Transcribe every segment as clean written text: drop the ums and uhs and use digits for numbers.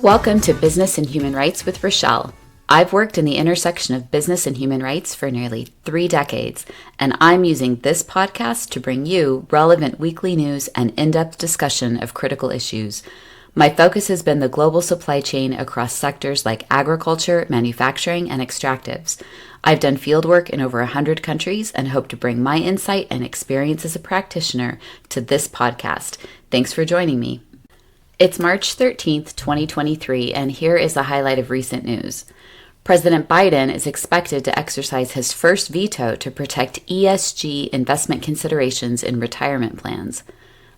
Welcome to Business and Human Rights with Rachelle. I've worked in the intersection of business and human rights for nearly 3 decades, and I'm using this podcast to bring you relevant weekly news and in-depth discussion of critical issues. My focus has been the global supply chain across sectors like agriculture, manufacturing, and extractives. I've done fieldwork in over 100 countries and hope to bring my insight and experience as a practitioner to this podcast. Thanks for joining me. It's March 13th, 2023, and here is the highlight of recent news. President Biden is expected to exercise his first veto to protect ESG investment considerations in retirement plans.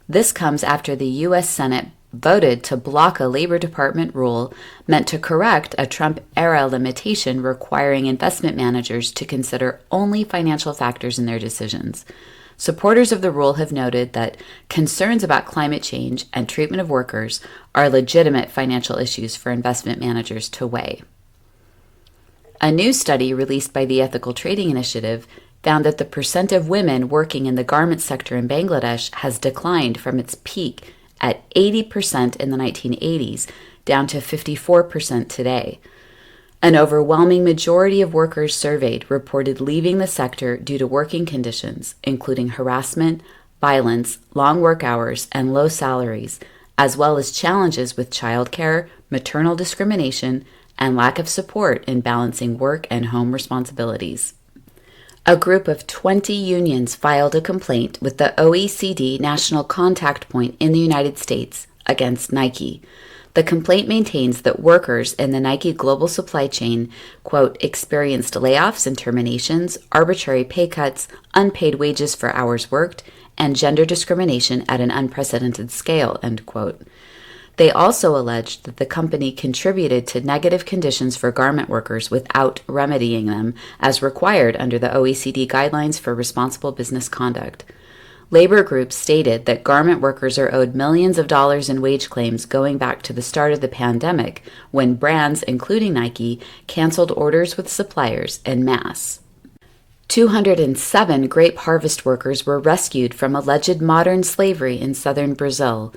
This comes after the U.S. Senate voted to block a Labor Department rule meant to correct a Trump-era limitation requiring investment managers to consider only financial factors in their decisions. Supporters of the rule have noted that concerns about climate change and treatment of workers are legitimate financial issues for investment managers to weigh. A new study released by the Ethical Trading Initiative found that the percent of women working in the garment sector in Bangladesh has declined from its peak at 80% in the 1980s down to 54% today. An overwhelming majority of workers surveyed reported leaving the sector due to working conditions, including harassment, violence, long work hours, and low salaries, as well as challenges with childcare, maternal discrimination, and lack of support in balancing work and home responsibilities. A group of 20 unions filed a complaint with the OECD National Contact Point in the United States against Nike. The complaint maintains that workers in the Nike global supply chain, quote, experienced layoffs and terminations, arbitrary pay cuts, unpaid wages for hours worked, and gender discrimination at an unprecedented scale, end quote. They also alleged that the company contributed to negative conditions for garment workers without remedying them, as required under the OECD guidelines for responsible business conduct. Labor groups stated that garment workers are owed millions of dollars in wage claims going back to the start of the pandemic, when brands, including Nike, canceled orders with suppliers en masse. 207 grape harvest workers were rescued from alleged modern slavery in southern Brazil.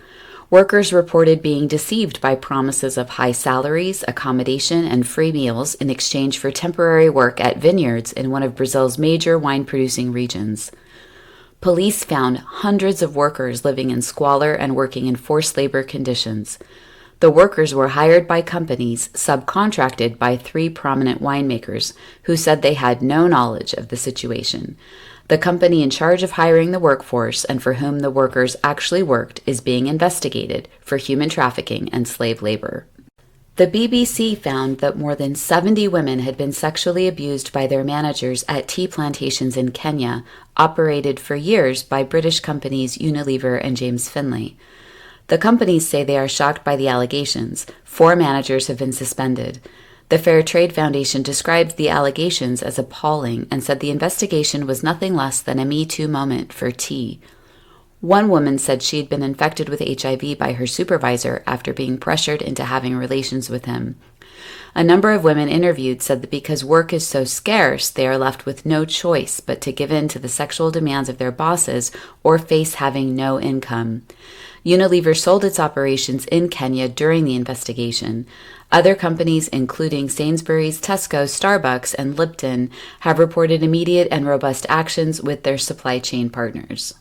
Workers reported being deceived by promises of high salaries, accommodation, and free meals in exchange for temporary work at vineyards in one of Brazil's major wine-producing regions. Police found hundreds of workers living in squalor and working in forced labor conditions. The workers were hired by companies subcontracted by 3 prominent winemakers who said they had no knowledge of the situation. The company in charge of hiring the workforce and for whom the workers actually worked is being investigated for human trafficking and slave labor. The BBC found that more than 70 women had been sexually abused by their managers at tea plantations in Kenya, operated for years by British companies Unilever and James Finlay. The companies say they are shocked by the allegations. 4 managers have been suspended. The Fair Trade Foundation described the allegations as appalling and said the investigation was nothing less than a Me Too moment for tea. One woman said she had been infected with HIV by her supervisor after being pressured into having relations with him. A number of women interviewed said that because work is so scarce, they are left with no choice but to give in to the sexual demands of their bosses or face having no income. Unilever sold its operations in Kenya during the investigation. Other companies, including Sainsbury's, Tesco, Starbucks, and Lipton, have reported immediate and robust actions with their supply chain partners.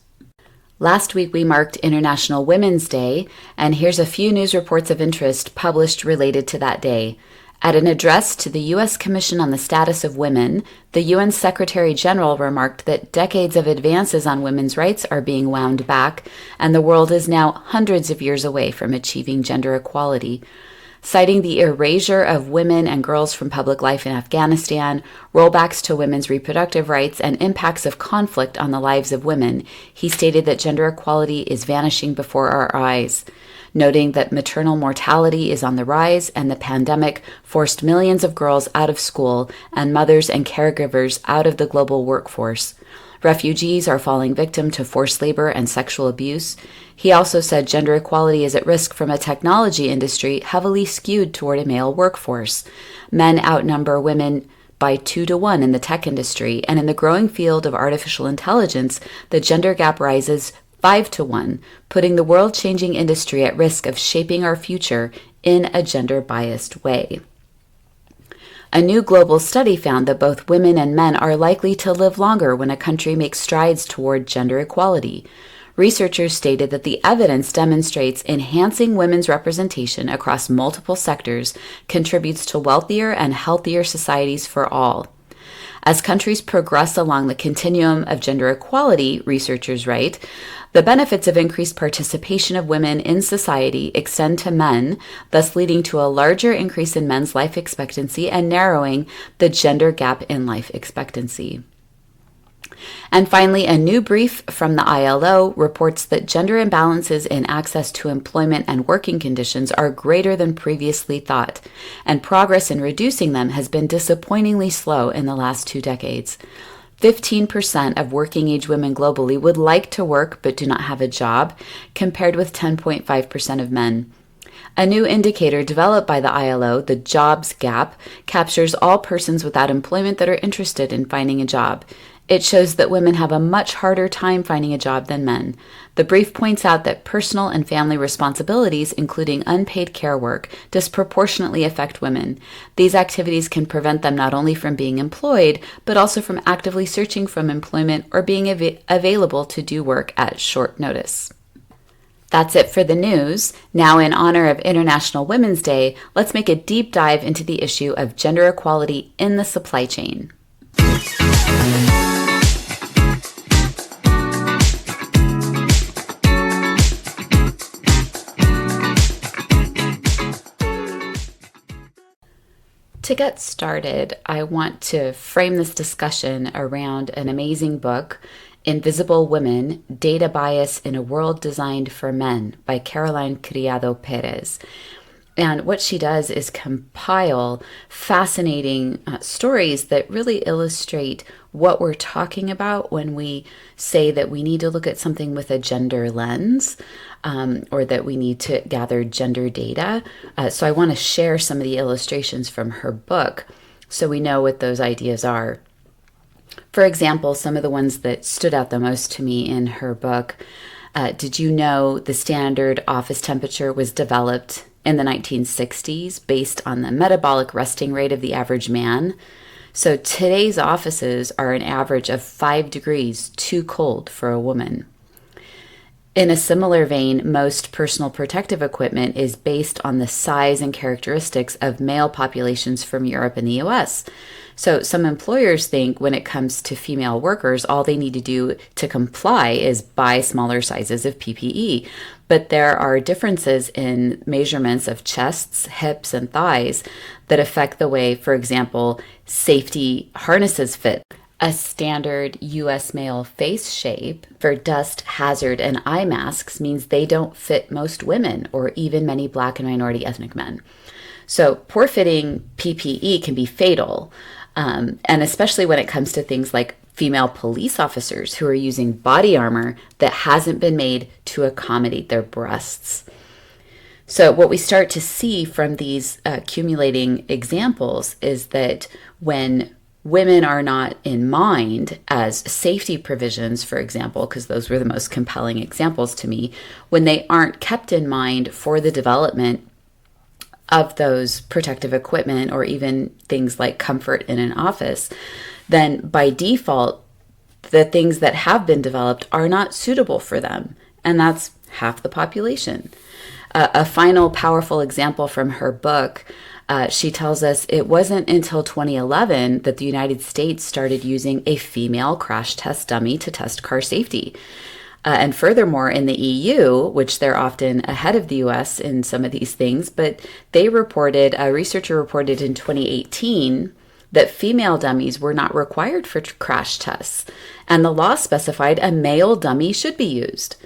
Last week we marked International Women's Day, and here's a few news reports of interest published related to that day. At an address to the U.S. Commission on the Status of Women, the UN Secretary General remarked that decades of advances on women's rights are being wound back, and the world is now hundreds of years away from achieving gender equality. Citing the erasure of women and girls from public life in Afghanistan, rollbacks to women's reproductive rights, and impacts of conflict on the lives of women, he stated that gender equality is vanishing before our eyes, noting that maternal mortality is on the rise and the pandemic forced millions of girls out of school and mothers and caregivers out of the global workforce. Refugees are falling victim to forced labor and sexual abuse. He also said gender equality is at risk from a technology industry heavily skewed toward a male workforce. Men outnumber women by 2 to 1 in the tech industry, and in the growing field of artificial intelligence, the gender gap rises 5 to 1, putting the world-changing industry at risk of shaping our future in a gender-biased way. A new global study found that both women and men are likely to live longer when a country makes strides toward gender equality. Researchers stated that the evidence demonstrates enhancing women's representation across multiple sectors contributes to wealthier and healthier societies for all. As countries progress along the continuum of gender equality, researchers write, the benefits of increased participation of women in society extend to men, thus leading to a larger increase in men's life expectancy and narrowing the gender gap in life expectancy. And finally, a new brief from the ILO reports that gender imbalances in access to employment and working conditions are greater than previously thought, and progress in reducing them has been disappointingly slow in the last 2 decades. 15% of working-age women globally would like to work but do not have a job, compared with 10.5% of men. A new indicator developed by the ILO, the Jobs Gap, captures all persons without employment that are interested in finding a job. It shows that women have a much harder time finding a job than men. The brief points out that personal and family responsibilities, including unpaid care work, disproportionately affect women. These activities can prevent them not only from being employed, but also from actively searching for employment or being available to do work at short notice. That's it for the news. Now, in honor of International Women's Day, let's make a deep dive into the issue of gender equality in the supply chain. To get started, I want to frame this discussion around an amazing book, Invisible Women, Data Bias in a World Designed for Men by Caroline Criado Perez. And what she does is compile fascinating stories that really illustrate what we're talking about when we say that we need to look at something with a gender lens, or that we need to gather gender data. So I want to share some of the illustrations from her book so we know what those ideas are. For example, some of the ones that stood out the most to me in her book, did you know the standard office temperature was developed in the 1960s based on the metabolic resting rate of the average man? So today's offices are an average of 5 degrees too cold for a woman. In a similar vein, most personal protective equipment is based on the size and characteristics of male populations from Europe and the US. So some employers think when it comes to female workers, all they need to do to comply is buy smaller sizes of PPE. But there are differences in measurements of chests, hips, and thighs that affect the way, for example, safety harnesses fit. A standard U.S. male face shape for dust, hazard, and eye masks means they don't fit most women or even many Black and minority ethnic men. So poor fitting PPE can be fatal, and especially when it comes to things like female police officers who are using body armor that hasn't been made to accommodate their breasts. So what we start to see from these accumulating examples is that when women are not in mind as safety provisions, for example, because those were the most compelling examples to me, when they aren't kept in mind for the development of those protective equipment or even things like comfort in an office, then by default, the things that have been developed are not suitable for them. And that's half the population. A final powerful example from her book, she tells us it wasn't until 2011 that the United States started using a female crash test dummy to test car safety. And furthermore, in the EU, which they're often ahead of the US in some of these things, but a researcher reported in 2018 that female dummies were not required for crash tests, and the law specified a male dummy should be used.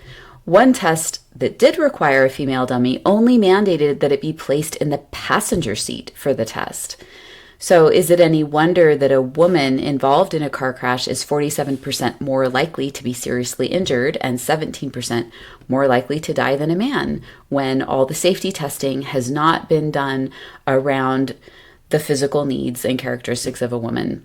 One test that did require a female dummy only mandated that it be placed in the passenger seat for the test. So is it any wonder that a woman involved in a car crash is 47% more likely to be seriously injured and 17% more likely to die than a man when all the safety testing has not been done around the physical needs and characteristics of a woman?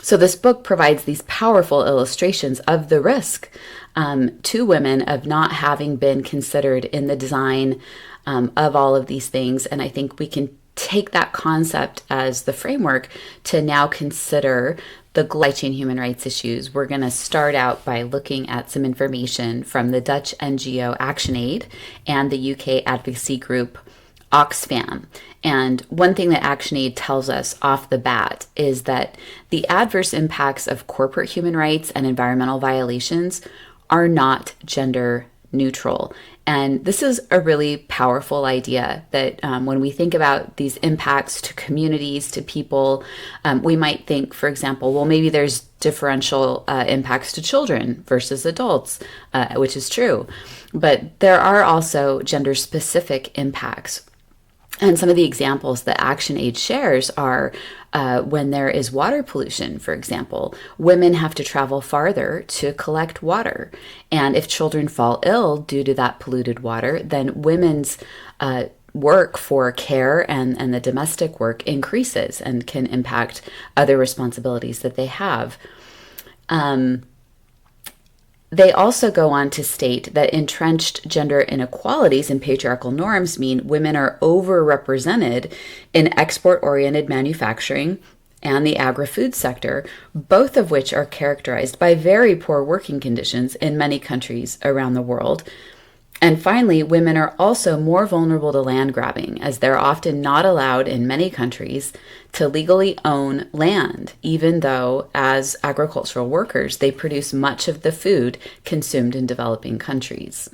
So this book provides these powerful illustrations of the risk to women of not having been considered in the design of all of these things. And I think we can take that concept as the framework to now consider the supply chain human rights issues. We're going to start out by looking at some information from the Dutch NGO ActionAid and the UK advocacy group Oxfam. And one thing that ActionAid tells us off the bat is that the adverse impacts of corporate human rights and environmental violations are not gender neutral. And this is a really powerful idea that when we think about these impacts to communities, to people, we might think, for example, well, maybe there's differential impacts to children versus adults, which is true. But there are also gender-specific impacts. And some of the examples that ActionAid shares are when there is water pollution, for example, women have to travel farther to collect water. And if children fall ill due to that polluted water, then women's work for care and the domestic work increases and can impact other responsibilities that they have. They also go on to state that entrenched gender inequalities and patriarchal norms mean women are overrepresented in export-oriented manufacturing and the agri-food sector, both of which are characterized by very poor working conditions in many countries around the world. And finally, women are also more vulnerable to land grabbing, as they're often not allowed in many countries to legally own land, even though as agricultural workers, they produce much of the food consumed in developing countries.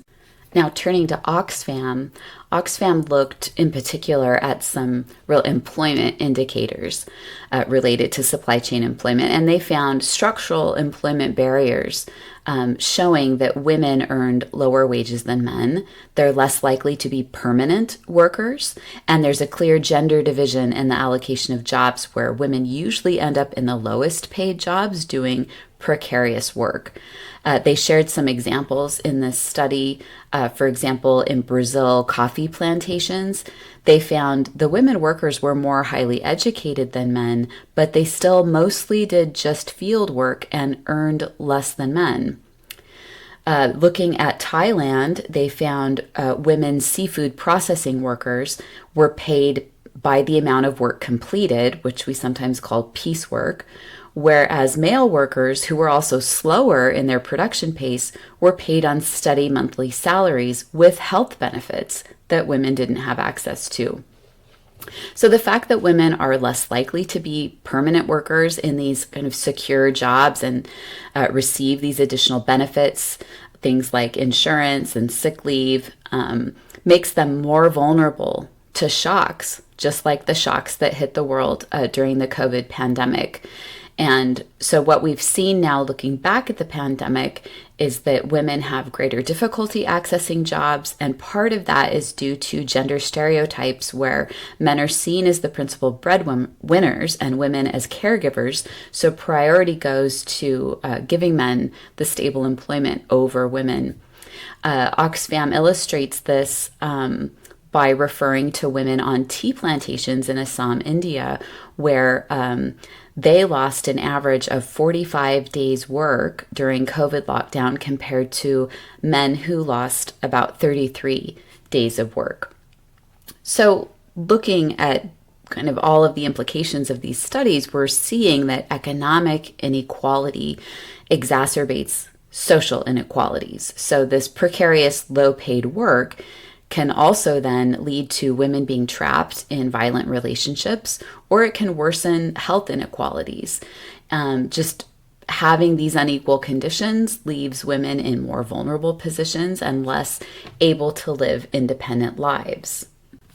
Now, turning to Oxfam, Oxfam looked in particular at some real employment indicators related to supply chain employment, and they found structural employment barriers showing that women earned lower wages than men. They're less likely to be permanent workers, and there's a clear gender division in the allocation of jobs where women usually end up in the lowest paid jobs doing precarious work. They shared some examples in this study. For example, in Brazil, coffee plantations, they found the women workers were more highly educated than men, but they still mostly did just field work and earned less than men. Looking at Thailand, they found women seafood processing workers were paid by the amount of work completed, which we sometimes call piecework, whereas male workers, who were also slower in their production pace, were paid on steady monthly salaries with health benefits that women didn't have access to. So the fact that women are less likely to be permanent workers in these kind of secure jobs and receive these additional benefits, things like insurance and sick leave, makes them more vulnerable to shocks, just like the shocks that hit the world during the COVID pandemic. And so what we've seen now looking back at the pandemic is that women have greater difficulty accessing jobs, and part of that is due to gender stereotypes where men are seen as the principal breadwinners and women as caregivers, so priority goes to giving men the stable employment over women. Oxfam illustrates this by referring to women on tea plantations in Assam, India, where they lost an average of 45 days work during COVID lockdown compared to men who lost about 33 days of work. So looking at kind of all of the implications of these studies, we're seeing that economic inequality exacerbates social inequalities. So this precarious, low-paid work can also then lead to women being trapped in violent relationships, or it can worsen health inequalities. Just having these unequal conditions leaves women in more vulnerable positions and less able to live independent lives.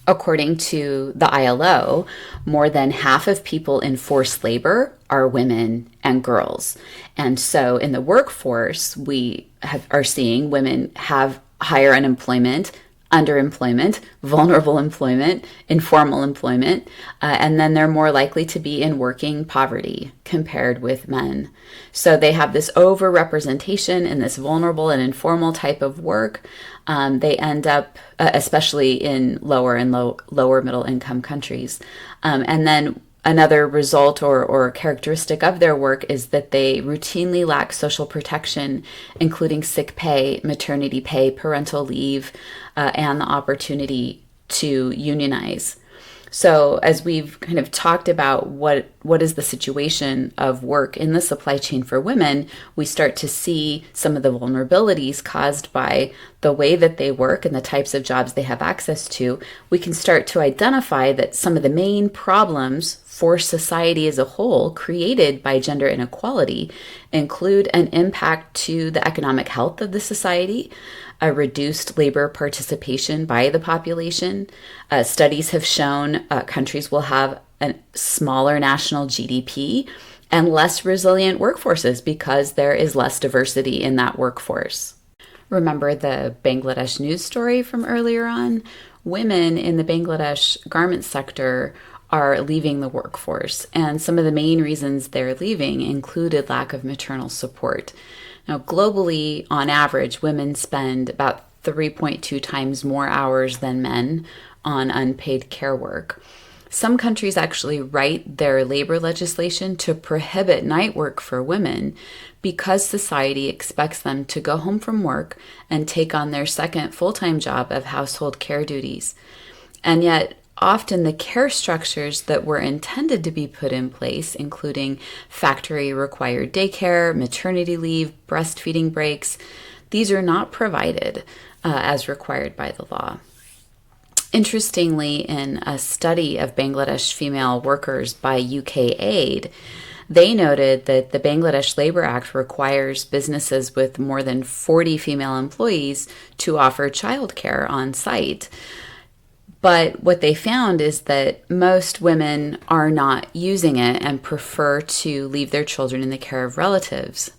According to the ILO, more than half of people in forced labor are women and girls. And so in the workforce, we are seeing women have higher unemployment, underemployment, vulnerable employment, informal employment, and then they're more likely to be in working poverty compared with men. So they have this overrepresentation in this vulnerable and informal type of work. They end up, especially in lower and lower middle income countries. And then Another result or characteristic of their work is that they routinely lack social protection, including sick pay, maternity pay, parental leave, and the opportunity to unionize. So as we've kind of talked about what is the situation of work in the supply chain for women, we start to see some of the vulnerabilities caused by the way that they work and the types of jobs they have access to. We can start to identify that some of the main problems for society as a whole created by gender inequality include an impact to the economic health of the society, a reduced labor participation by the population. Studies have shown countries will have a smaller national GDP and less resilient workforces because there is less diversity in that workforce. Remember the Bangladesh news story from earlier on? Women in the Bangladesh garment sector are leaving the workforce, and some of the main reasons they're leaving included lack of maternal support. Now, globally, on average, women spend about 3.2 times more hours than men on unpaid care work. Some countries actually write their labor legislation to prohibit night work for women because society expects them to go home from work and take on their second full-time job of household care duties. And yet, often the care structures that were intended to be put in place, including factory-required daycare, maternity leave, breastfeeding breaks, these are not provided as required by the law. Interestingly, in a study of Bangladesh female workers by UK Aid, they noted that the Bangladesh Labor Act requires businesses with more than 40 female employees to offer childcare on site. But what they found is that most women are not using it and prefer to leave their children in the care of relatives.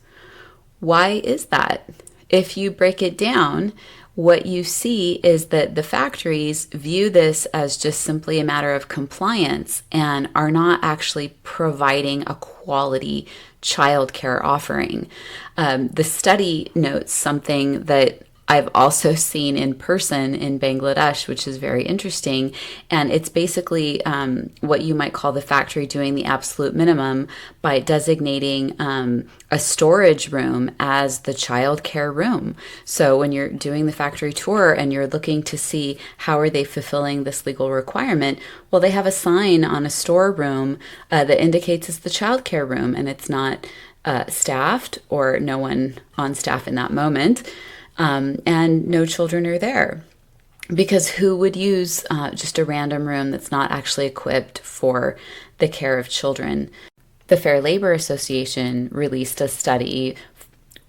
Why is that? If you break it down, what you see is that the factories view this as just simply a matter of compliance and are not actually providing a quality childcare offering. The study notes something that I've also seen in person in Bangladesh, which is very interesting. And it's basically what you might call the factory doing the absolute minimum by designating a storage room as the child care room. So when you're doing the factory tour and you're looking to see how are they fulfilling this legal requirement, well, they have a sign on a storeroom that indicates it's the child care room, and it's not staffed or no one on staff in that moment. And no children are there. Because who would use just a random room that's not actually equipped for the care of children? The Fair Labor Association released a study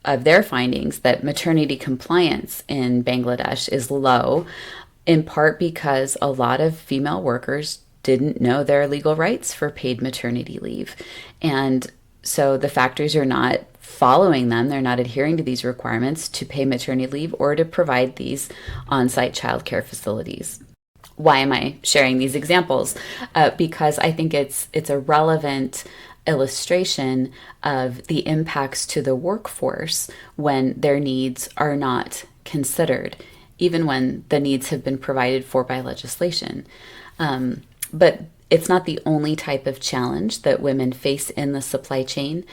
of their findings that maternity compliance in Bangladesh is low, in part because a lot of female workers didn't know their legal rights for paid maternity leave. And so the factories are not following them. They're not adhering to these requirements to pay maternity leave or to provide these on-site childcare facilities. Why am I sharing these examples? Because I think it's a relevant illustration of the impacts to the workforce when their needs are not considered, even when the needs have been provided for by legislation. But it's not the only type of challenge that women face in the supply chain.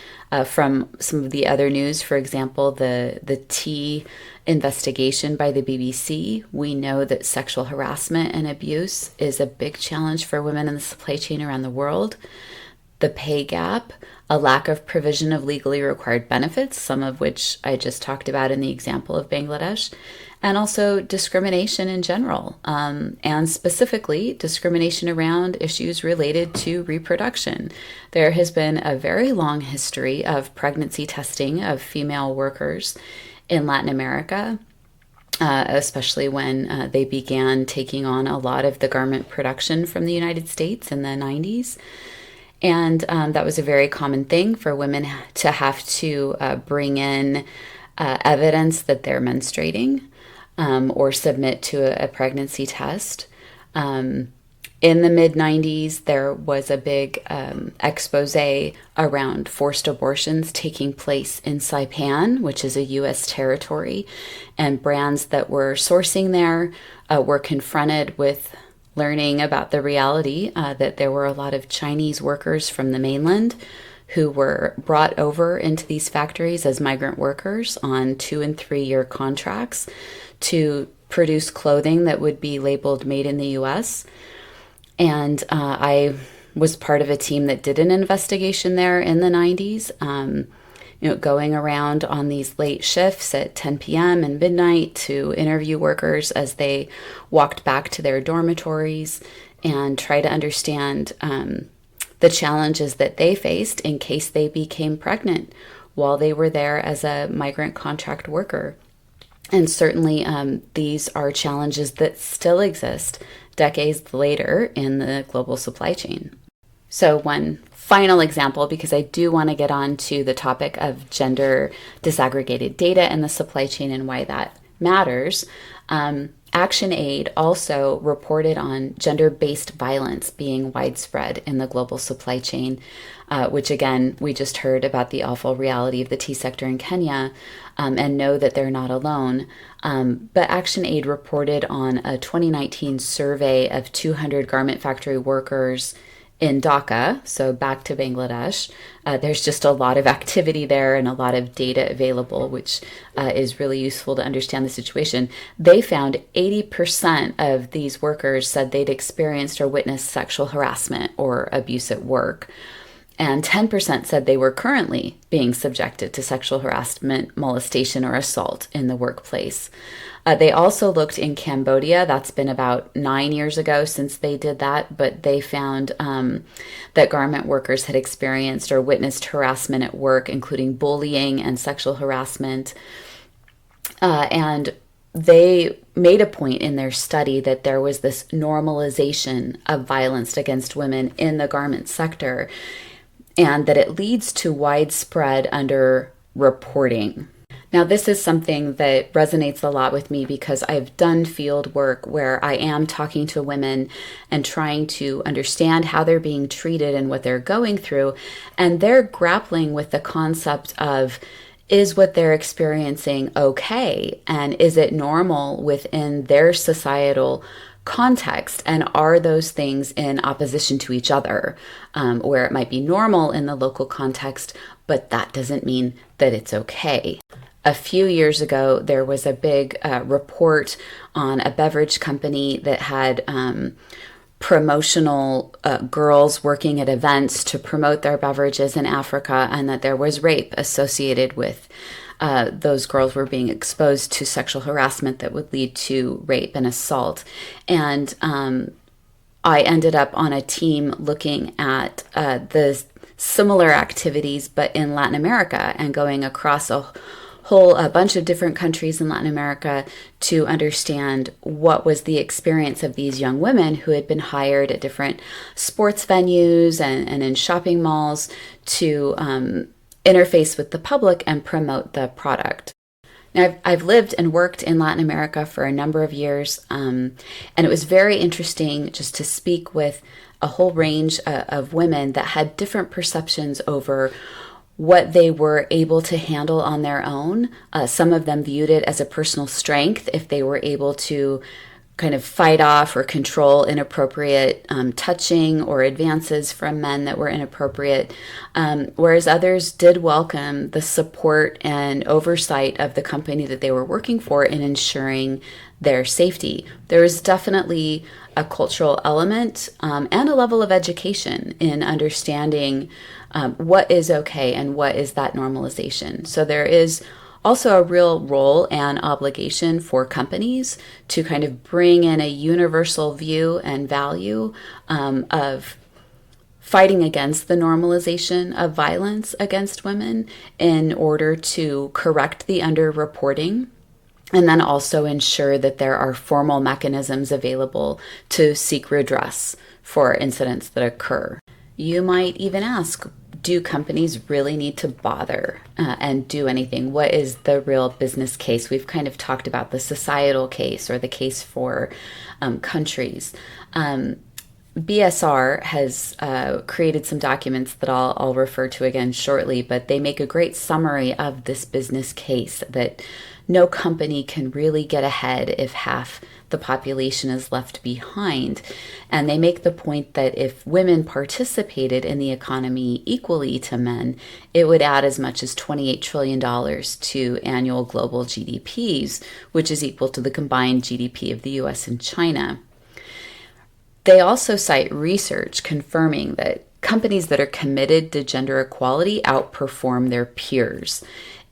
From some of the other news, for example, the tea investigation by the BBC, we know that sexual harassment and abuse is a big challenge for women in the supply chain around the world. The pay gap, a lack of provision of legally required benefits, some of which I just talked about in the example of Bangladesh, and also discrimination in general, and specifically discrimination around issues related to reproduction. There has been a very long history of pregnancy testing of female workers in Latin America, especially when they began taking on a lot of the garment production from the United States in the 90s. And that was a very common thing for women to have to bring in evidence that they're menstruating or submit to a pregnancy test. In the mid-90s, there was a big expose around forced abortions taking place in Saipan, which is a U.S. territory, and brands that were sourcing there were confronted with learning about the reality that there were a lot of Chinese workers from the mainland who were brought over into these factories as migrant workers on 2 and 3 year contracts to produce clothing that would be labeled made in the US. And I was part of a team that did an investigation there in the 90s, going around on these late shifts at 10 p.m. and midnight to interview workers as they walked back to their dormitories and try to understand the challenges that they faced in case they became pregnant while they were there as a migrant contract worker. And certainly these are challenges that still exist decades later in the global supply chain. So one final example, because I do want to get on to the topic of gender disaggregated data in the supply chain and why that matters. ActionAid also reported on gender-based violence being widespread in the global supply chain, which again, we just heard about the awful reality of the tea sector in Kenya, and know that they're not alone. But ActionAid reported on a 2019 survey of 200 garment factory workers in Dhaka, so back to Bangladesh. There's just a lot of activity there and a lot of data available, which is really useful to understand the situation. They found 80% of these workers said they'd experienced or witnessed sexual harassment or abuse at work. And 10% said they were currently being subjected to sexual harassment, molestation, or assault in the workplace. They also looked in Cambodia. That's been about 9 years ago since they did that, but they found that garment workers had experienced or witnessed harassment at work, including bullying and sexual harassment. And they made a point in their study that there was this normalization of violence against women in the garment sector, and that it leads to widespread underreporting. Now, this is something that resonates a lot with me because I've done field work where I am talking to women and trying to understand how they're being treated and what they're going through, and they're grappling with the concept of, is what they're experiencing okay? And is it normal within their societal context? And are those things in opposition to each other, where it might be normal in the local context, but that doesn't mean that it's okay? A few years ago, there was a big report on a beverage company that had promotional girls working at events to promote their beverages in Africa, and that there was rape associated with those girls were being exposed to sexual harassment that would lead to rape and assault. And I ended up on a team looking at the similar activities, but in Latin America, and going across a bunch of different countries in Latin America to understand what was the experience of these young women who had been hired at different sports venues and in shopping malls to interface with the public and promote the product. Now, I've lived and worked in Latin America for a number of years, and it was very interesting just to speak with a whole range of women that had different perceptions over what they were able to handle on their own. Some of them viewed it as a personal strength if they were able to kind of fight off or control inappropriate touching or advances from men that were inappropriate, whereas others did welcome the support and oversight of the company that they were working for in ensuring their safety. There was definitely a cultural element and a level of education in understanding what is okay and what is that normalization. So there is also a real role and obligation for companies to kind of bring in a universal view and value of fighting against the normalization of violence against women in order to correct the underreporting, and then also ensure that there are formal mechanisms available to seek redress for incidents that occur. You might even ask, do companies really need to bother and do anything? What is the real business case? We've kind of talked about the societal case or the case for countries. BSR has created some documents that I'll refer to again shortly, but they make a great summary of this business case that no company can really get ahead if half the population is left behind. And they make the point that if women participated in the economy equally to men, it would add as much as $28 trillion to annual global GDPs, which is equal to the combined GDP of the US and China. They also cite research confirming that companies that are committed to gender equality outperform their peers.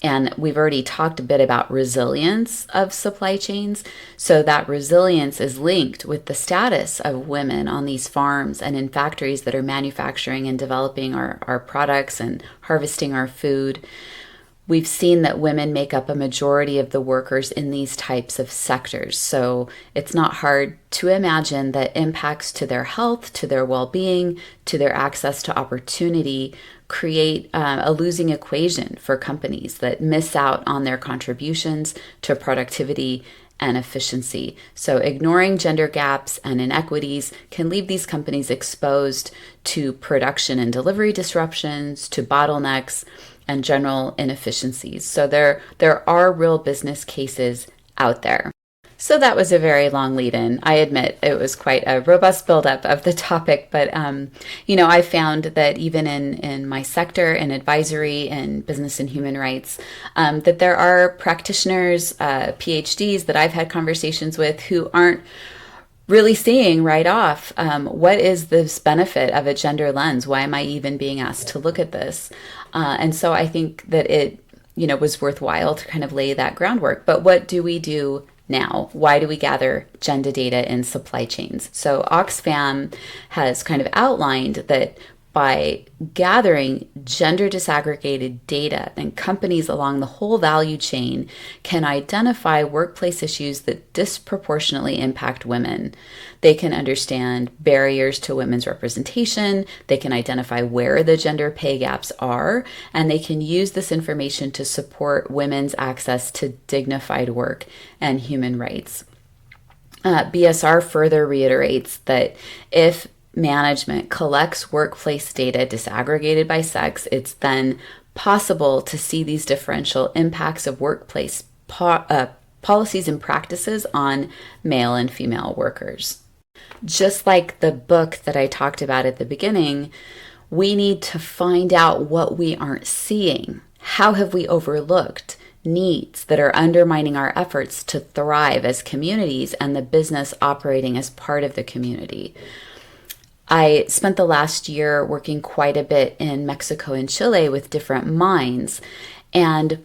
And we've already talked a bit about resilience of supply chains. So that resilience is linked with the status of women on these farms and in factories that are manufacturing and developing our products and harvesting our food. We've seen that women make up a majority of the workers in these types of sectors. So it's not hard to imagine that impacts to their health, to their well-being, to their access to opportunity create a losing equation for companies that miss out on their contributions to productivity and efficiency. So ignoring gender gaps and inequities can leave these companies exposed to production and delivery disruptions, to bottlenecks, and general inefficiencies. So there are real business cases out there. So that was a very long lead-in. I admit it was quite a robust buildup of the topic, but I found that even in my sector, in advisory, in business and human rights, that there are practitioners, PhDs that I've had conversations with who aren't really seeing right off what is this benefit of a gender lens? Why am I even being asked to look at this? And so I think that it was worthwhile to kind of lay that groundwork. But what do we do now? Why do we gather gender data in supply chains? So Oxfam has kind of outlined that by gathering gender disaggregated data, then companies along the whole value chain can identify workplace issues that disproportionately impact women. They can understand barriers to women's representation, they can identify where the gender pay gaps are, and they can use this information to support women's access to dignified work and human rights. BSR further reiterates that if management collects workplace data disaggregated by sex, it's then possible to see these differential impacts of workplace policies and practices on male and female workers. Just like the book that I talked about at the beginning, we need to find out what we aren't seeing. How have we overlooked needs that are undermining our efforts to thrive as communities and the business operating as part of the community? I spent the last year working quite a bit in Mexico and Chile with different mines. And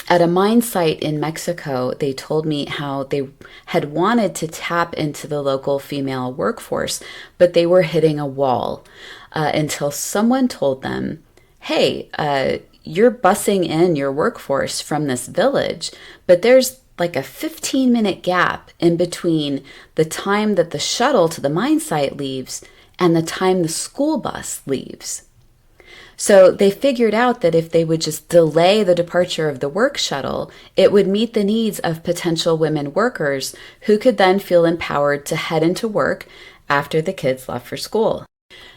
at a mine site in Mexico, they told me how they had wanted to tap into the local female workforce, but they were hitting a wall until someone told them, hey, you're busing in your workforce from this village, but there's like a 15-minute gap in between the time that the shuttle to the mine site leaves and the time the school bus leaves. So they figured out that if they would just delay the departure of the work shuttle, it would meet the needs of potential women workers who could then feel empowered to head into work after the kids left for school.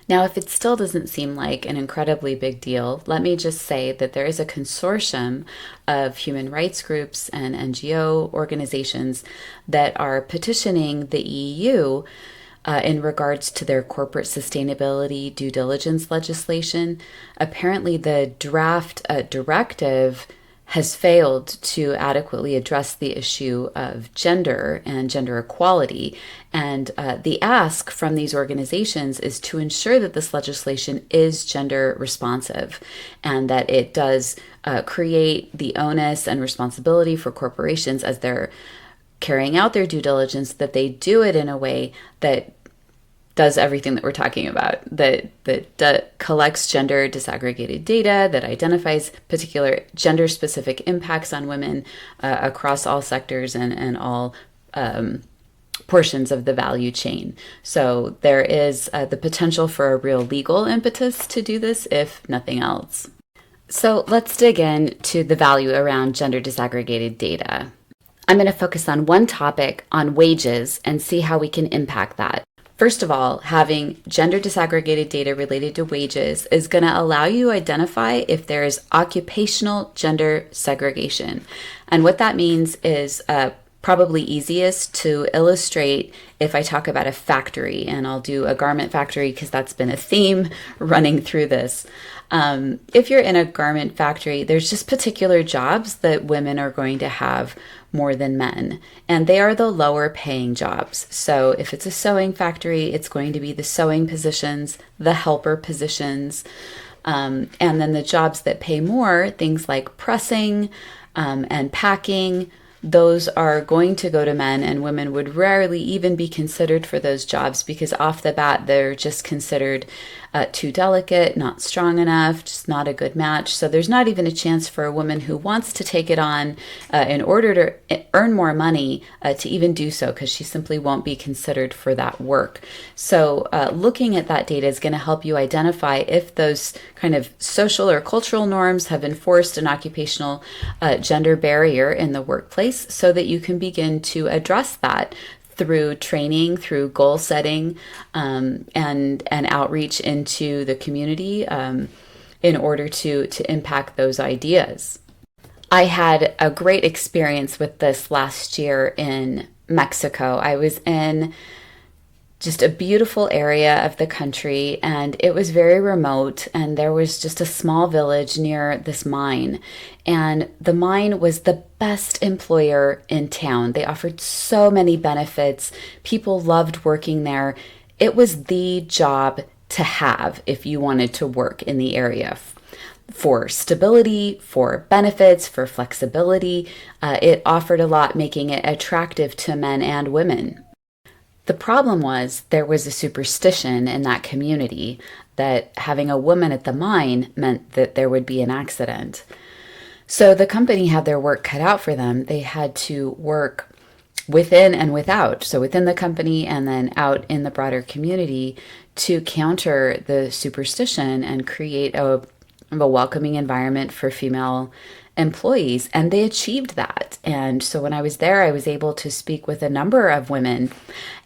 Now, if it still doesn't seem like an incredibly big deal, let me just say that there is a consortium of human rights groups and NGO organizations that are petitioning the EU in regards to their corporate sustainability due diligence legislation. Apparently, the draft directive has failed to adequately address the issue of gender and gender equality. And the ask from these organizations is to ensure that this legislation is gender responsive and that it does create the onus and responsibility for corporations as they're carrying out their due diligence, that they do it in a way that does everything that we're talking about, that collects gender disaggregated data, that identifies particular gender specific impacts on women across all sectors and all portions of the value chain. So there is the potential for a real legal impetus to do this, if nothing else. So let's dig into the value around gender disaggregated data. I'm going to focus on one topic, on wages, and see how we can impact that. First of all, having gender disaggregated data related to wages is going to allow you to identify if there is occupational gender segregation. And what that means is probably easiest to illustrate if I talk about a factory, and I'll do a garment factory because that's been a theme running through this. If you're in a garment factory, there's just particular jobs that women are going to have more than men, and they are the lower paying jobs. So if it's a sewing factory, it's going to be the sewing positions, the helper positions, and then the jobs that pay more, things like pressing and packing, those are going to go to men, and women would rarely even be considered for those jobs because off the bat they're just considered too delicate, not strong enough, just not a good match. So there's not even a chance for a woman who wants to take it on in order to earn more money to even do so, because she simply won't be considered for that work. So looking at that data is going to help you identify if those kind of social or cultural norms have enforced an occupational gender barrier in the workplace, so that you can begin to address that through training, through goal setting, and outreach into the community in order to impact those ideas. I had a great experience with this last year in Mexico. I was in just a beautiful area of the country, and it was very remote, and there was just a small village near this mine, and the mine was the best employer in town. They offered so many benefits. People loved working there. It was the job to have if you wanted to work in the area. For stability, for benefits, for flexibility, it offered a lot, making it attractive to men and women. The problem was there was a superstition in that community that having a woman at the mine meant that there would be an accident. So the company had their work cut out for them. They had to work within and without, so within the company and then out in the broader community, to counter the superstition and create a welcoming environment for female employees, and they achieved that. And so when I was there, I was able to speak with a number of women,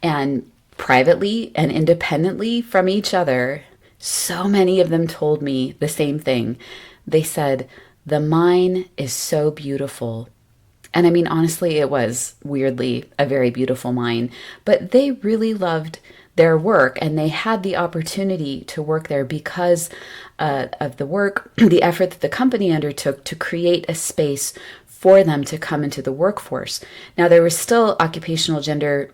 and privately and independently from each other, so many of them told me the same thing. They said, "The mine is so beautiful." And I mean, honestly, it was weirdly a very beautiful mine, but they really loved their work, and they had the opportunity to work there because of the work, the effort that the company undertook to create a space for them to come into the workforce. Now, there was still occupational gender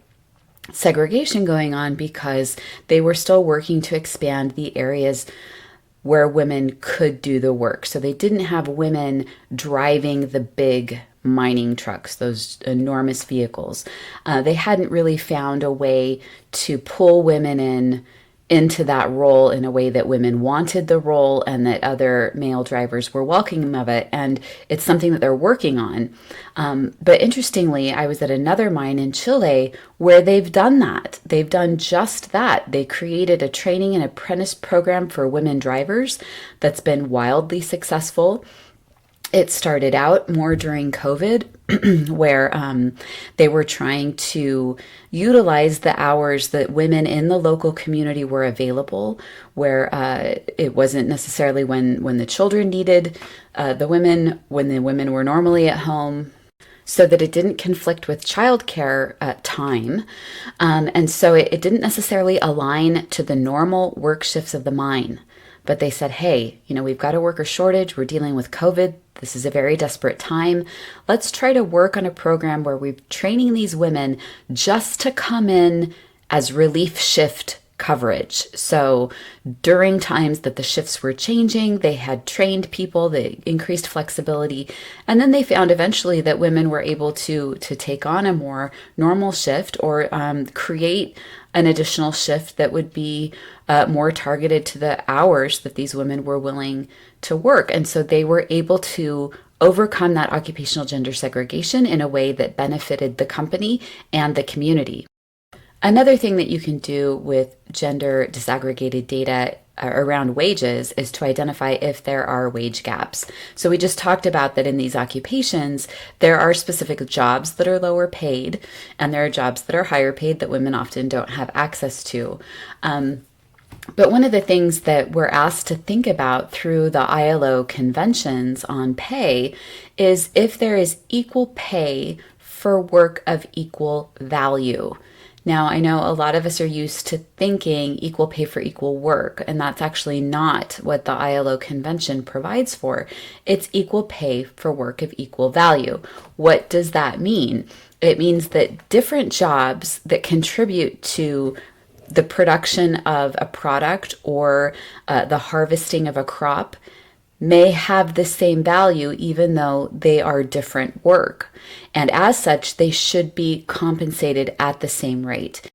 segregation going on because they were still working to expand the areas where women could do the work. So they didn't have women driving the big mining trucks, those enormous vehicles. They hadn't really found a way to pull women into that role in a way that women wanted the role and that other male drivers were welcoming of it. And it's something that they're working on. But interestingly, I was at another mine in Chile where they've done that. They've done just that. They created a training and apprentice program for women drivers that's been wildly successful. It started out more during COVID, where they were trying to utilize the hours that women in the local community were available, where it wasn't necessarily when the children needed the women, when the women were normally at home, so that it didn't conflict with childcare time. And so it didn't necessarily align to the normal work shifts of the mine. But they said, hey, we've got a worker shortage. We're dealing with COVID. This is a very desperate time. Let's try to work on a program where we're training these women just to come in as relief shift coverage. So during times that the shifts were changing, they had trained people, they increased flexibility. And then they found eventually that women were able to take on a more normal shift or create an additional shift that would be more targeted to the hours that these women were willing to work. And so they were able to overcome that occupational gender segregation in a way that benefited the company and the community. Another thing that you can do with gender disaggregated data around wages is to identify if there are wage gaps. So we just talked about that in these occupations, there are specific jobs that are lower paid, and there are jobs that are higher paid that women often don't have access to. But one of the things that we're asked to think about through the ILO conventions on pay is if there is equal pay for work of equal value. Now, I know a lot of us are used to thinking equal pay for equal work, and that's actually not what the ILO convention provides for. It's equal pay for work of equal value. What does that mean? It means that different jobs that contribute to the production of a product or the harvesting of a crop may have the same value even though they are different work. And as such, they should be compensated at the same rate.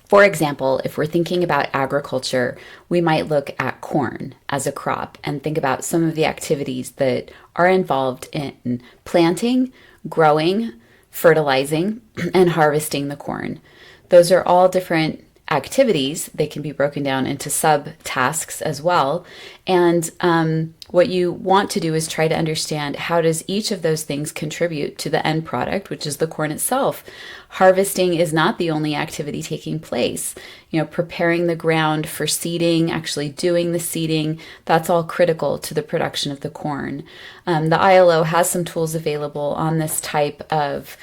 For example, if we're thinking about agriculture, we might look at corn as a crop and think about some of the activities that are involved in planting, growing, fertilizing, and harvesting the corn. Those are all different activities. They can be broken down into subtasks as well. And what you want to do is try to understand how does each of those things contribute to the end product, which is the corn itself. Harvesting is not the only activity taking place. Preparing the ground for seeding, actually doing the seeding, that's all critical to the production of the corn. The ILO has some tools available on this type of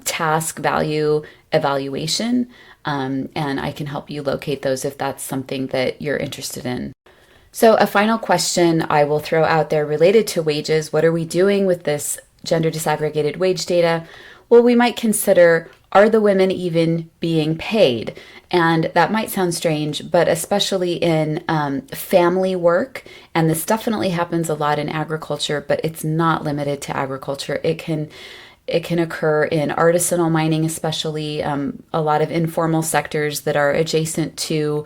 task value evaluation. And I can help you locate those if that's something that you're interested in. So a final question I will throw out there related to wages. What are we doing with this gender disaggregated wage data? Well, we might consider, are the women even being paid? And that might sound strange, but especially in family work, and this definitely happens a lot in agriculture, but it's not limited to agriculture. It can occur in artisanal mining, especially a lot of informal sectors that are adjacent to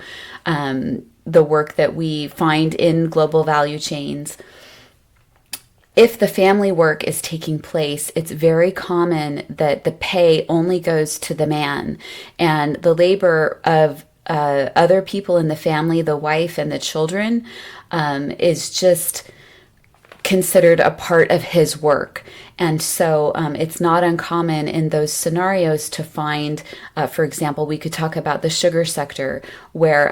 the work that we find in global value chains. If the family work is taking place, it's very common that the pay only goes to the man, and the labor of other people in the family, the wife and the children, is just considered a part of his work. And so it's not uncommon in those scenarios to find, for example, we could talk about the sugar sector where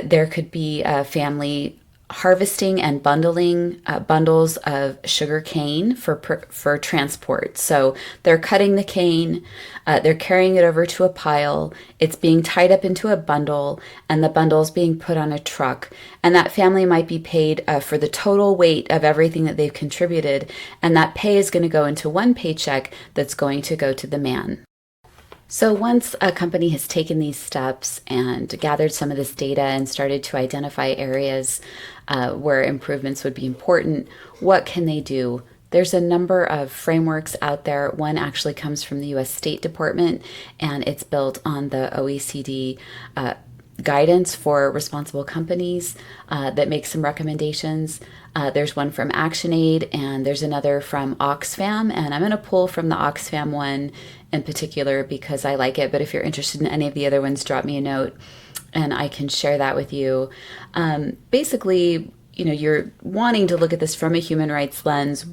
there could be a family harvesting and bundling bundles of sugar cane for transport. So they're cutting the cane, they're carrying it over to a pile, it's being tied up into a bundle, and the bundle's being put on a truck. And that family might be paid for the total weight of everything that they've contributed, and that pay is going to go into one paycheck that's going to go to the man. So once a company has taken these steps and gathered some of this data and started to identify areas where improvements would be important, what can they do? There's a number of frameworks out there. One actually comes from the U.S. State Department, and it's built on the OECD guidance for responsible companies that makes some recommendations. There's one from ActionAid, and there's another from Oxfam, and I'm going to pull from the Oxfam one in particular because I like it, but if you're interested in any of the other ones, drop me a note and I can share that with you. Basically, you're wanting to look at this from a human rights lens,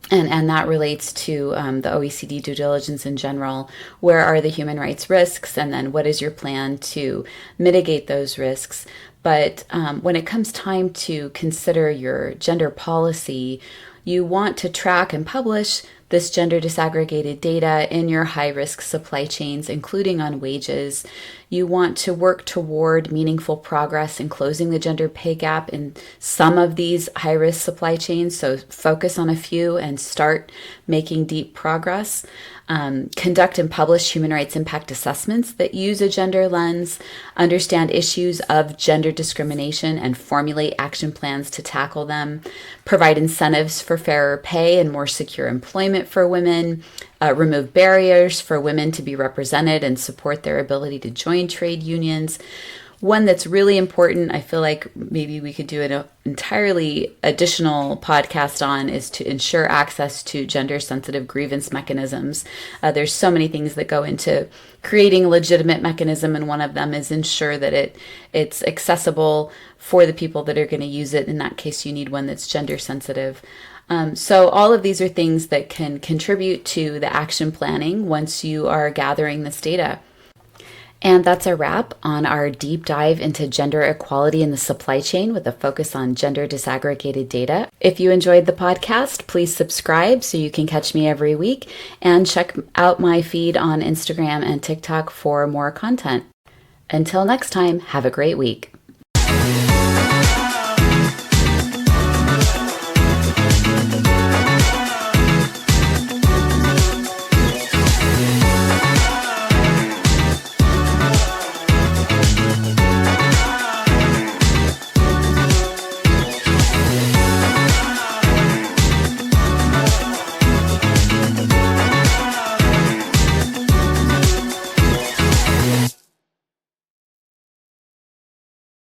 and that relates to the OECD due diligence in general. Where are the human rights risks? And then what is your plan to mitigate those risks? But when it comes time to consider your gender policy, you want to track and publish this gender disaggregated data in your high-risk supply chains, including on wages. You want to work toward meaningful progress in closing the gender pay gap in some of these high-risk supply chains, so focus on a few and start making deep progress. Conduct and publish human rights impact assessments that use a gender lens, understand issues of gender discrimination and formulate action plans to tackle them, provide incentives for fairer pay and more secure employment for women, remove barriers for women to be represented and support their ability to join trade unions. One that's really important, I feel like maybe we could do an entirely additional podcast on, is to ensure access to gender-sensitive grievance mechanisms. There's so many things that go into creating a legitimate mechanism, and one of them is ensure that it's accessible for the people that are going to use it. In that case, you need one that's gender-sensitive. So all of these are things that can contribute to the action planning once you are gathering this data. And that's a wrap on our deep dive into gender equality in the supply chain with a focus on gender disaggregated data. If you enjoyed the podcast, please subscribe so you can catch me every week, and check out my feed on Instagram and TikTok for more content. Until next time, have a great week.